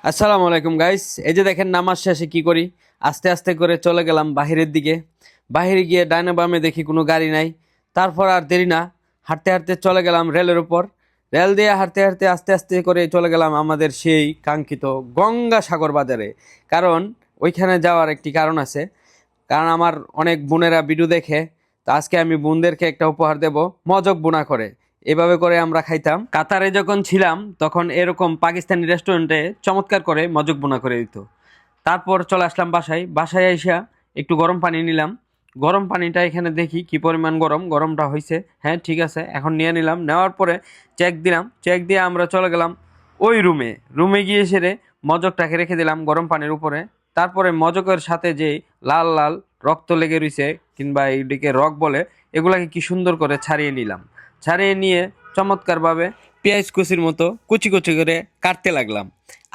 আসসালামু আলাইকুম গাইস। এই যে দেখেন নামাজ শেষে কি করি, আস্তে আস্তে করে চলে গেলাম বাহিরের দিকে। বাহিরে গিয়ে ডাইনে বামে দেখি কোনো গাড়ি নাই। তারপর আর দেরি না, হাঁটতে হাঁটতে চলে গেলাম রেলের উপর। রেল দিয়ে হাঁটতে হাঁটতে আস্তে আস্তে করে চলে গেলাম আমাদের সেই কাঙ্ক্ষিত গঙ্গাসাগর বাজারে। কারণ ওইখানে যাওয়ার একটি কারণ আছে, কারণ আমার অনেক বোনেরা ভিডিও দেখে। তো আজকে আমি বোনদেরকে একটা উপহার দেব, মজক বোনা করে। এভাবে করে আমরা খাইতাম কাতারে যখন ছিলাম, তখন এরকম পাকিস্তানি রেস্টুরেন্টে চমৎকার করে মজক বোনা করে দিত। তারপর চলে আসলাম বাসায়। বাসায় এসে একটু গরম পানি নিলাম। গরম পানিটা এখানে দেখি কি পরিমাণ গরম, গরমটা হয়েছে। হ্যাঁ ঠিক আছে, এখন নিয়ে নিলাম। নেওয়ার পরে চেক দিলাম, চেক দিয়ে আমরা চলে গেলাম ওই রুমে। রুমে গিয়ে সেরে মজকটাকে রেখে দিলাম গরম পানির উপরে। তারপরে মজকের সাথে যে লাল লাল রক্ত লেগে রয়েছে, কিংবা এইদিকে রক বলে, এগুলাকে কি সুন্দর করে ছাড়িয়ে নিলাম। ছাড়িয়ে নিয়ে চমৎকারভাবে পেঁয়াজ কুচির মতো কুচি কুচি করে কাটতে লাগলাম।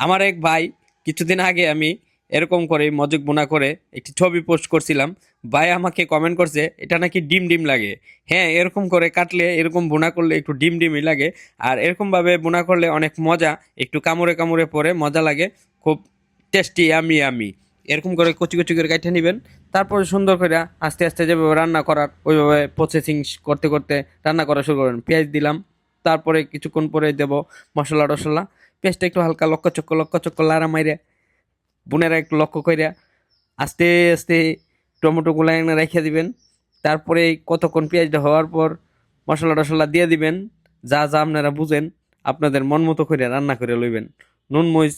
আমার এক ভাই, কিছুদিন আগে আমি এরকম করে মজক বোনা করে একটি ছবি পোস্ট করছিলাম। ভাই আমাকে কমেন্ট করছে এটা নাকি ডিম ডিম লাগে। হ্যাঁ, এরকম করে কাটলে, এরকম বোনা করলে একটু ডিম ডিমই লাগে। আর এরকমভাবে বোনা করলে অনেক মজা, একটু কামড়ে কামড়ে পরে মজা লাগে, খুব টেস্টি। আমি এরকম করে কচি কচি করে কাটে নেবেন। তারপরে সুন্দর করে আস্তে আস্তে যেভাবে রান্না করার, ওইভাবে প্রসেসিং করতে করতে রান্না করা শুরু করবেন। পেঁয়াজ দিলাম, তারপরে কিছুক্ষণ পরে দেব মশলা টশলা। পেঁয়াজটা একটু হালকা লক্ষ চক্ক লাড়া মাইরে বোনেরা একটু লক্ষ্য কইরা আস্তে আস্তে টমেটোগুলো এনে রেখে দিবেন। তারপরে কতক্ষণ পেঁয়াজটা হওয়ার পর মশলা টশলা দিয়ে দিবেন। যা যা আপনারা বুঝেন, আপনাদের মন মতো করে রান্না করে লইবেন। নুন মরিচ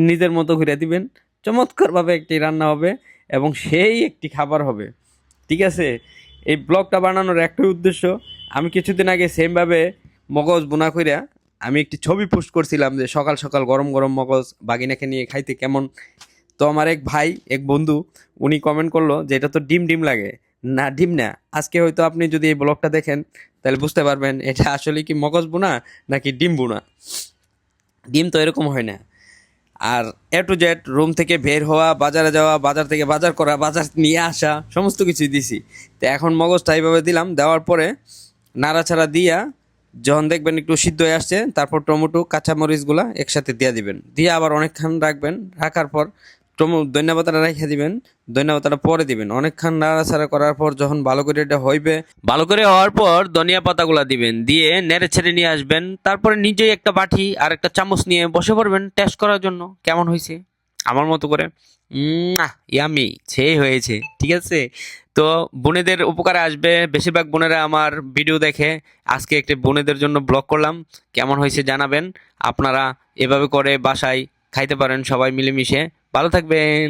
নিজের মতো করে দিবেন। চমৎকারভাবে একটি রান্না হবে এবং সেই একটি খাবার হবে। ঠিক আছে, এই ব্লগটা বানানোর একটাই উদ্দেশ্য। আমি কিছুদিন আগে সেমভাবে মগজ বোনা কইরা আমি একটি ছবি পোস্ট করছিলাম যে সকাল সকাল গরম গরম মগজ বাগিনাকে নিয়ে খাইতে কেমন। তো আমার এক ভাই, এক বন্ধু, উনি কমেন্ট করলো যে এটা তো ডিম ডিম লাগে। না, ডিম না। আজকে হয়তো আপনি যদি এই ব্লগটা দেখেন, তাহলে বুঝতে পারবেন এটা আসলে কি মগজ বোনা নাকি ডিম বোনা। ডিম তো এরকম হয় না। আর এ টু জেড রুম থেকে বের হওয়া, বাজারে যাওয়া, বাজার থেকে বাজার করা, বাজার নিয়ে আসা, সমস্ত কিছুই দিছি। তো এখন মগজটা এইভাবে দিলাম, দেওয়ার পরে নাড়াচাড়া দিয়া যখন দেখবেন একটু সিদ্ধ হয়ে আসছে, তারপর টমেটো কাঁচামরিচগুলা একসাথে দিয়ে দিবেন। দিয়ে আবার অনেকক্ষণ রাখবেন। রাখার পর ধনিয়া পাতাটা রেখে দিবেন। ধনিয়া পাতাটা পরে দিবেন। অনেকক্ষণ নাড়াচাড়া করার পর যখন ভালো করে এটা হইবে, ভালো করে হওয়ার পর ধনিয়া পাতাগুলা দিবেন। দিয়ে নেড়ে ছেড়ে নিয়ে আসবেন। তারপরে নিজেই একটা বাটি আর একটা চামচ নিয়ে বসে পড়বেন টেস্ট করার জন্য কেমন হয়েছে আমার মতো করে। ইয়ামি, সেই হয়েছে। ঠিক আছে, তো বোনেদের উপকারে আসবে। বেশিরভাগ বোনেরা আমার ভিডিও দেখে। আজকে একটি বোনেদের জন্য ব্লগ করলাম, কেমন হয়েছে জানাবেন। আপনারা এভাবে করে বাসায় খাইতে পারেন সবাই মিলেমিশে। ভালো থাকবেন।